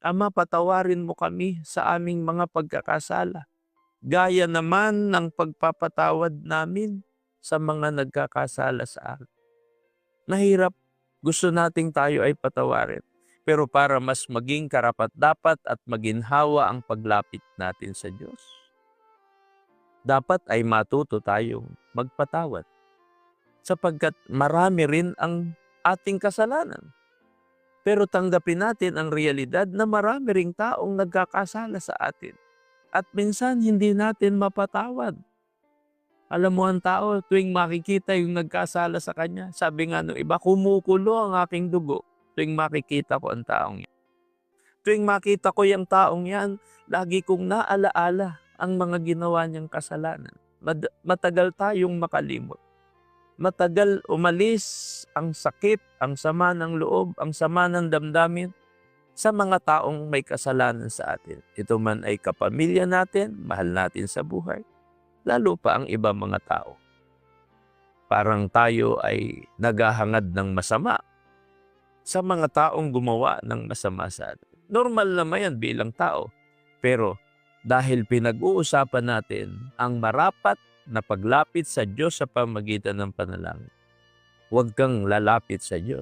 Ama, patawarin mo kami sa aming mga pagkakasala, gaya naman ng pagpapatawad namin sa mga nagkakasala sa amin. Mahirap, gusto nating tayo ay patawarin. Pero para mas maging karapat-dapat at maginhawa ang paglapit natin sa Diyos, dapat ay matuto tayong magpatawad. Sapagkat marami rin ang ating kasalanan. Pero tanggapin natin ang realidad na marami ring taong nagkakasala sa atin. At minsan hindi natin mapatawad. Alam mo ang tao, tuwing makikita yung nagkasala sa kanya, sabi nga nung iba, kumukulo ang aking dugo tuwing makikita ko ang taong yan. Tuwing makita ko yung taong yan, lagi kong naalaala ang mga ginawa niyang kasalanan. Matagal tayong makalimot. Matagal umalis ang sakit, ang sama ng loob, ang sama ng damdamin sa mga taong may kasalanan sa atin. Ito man ay kapamilya natin, mahal natin sa buhay, lalo pa ang ibang mga tao. Parang tayo ay naghahangad ng masama sa mga taong gumawa ng masama sa atin. Normal naman yan bilang tao. Pero dahil pinag-uusapan natin ang marapat na paglapit sa Diyos sa pamagitan ng panalangin, huwag kang lalapit sa Diyos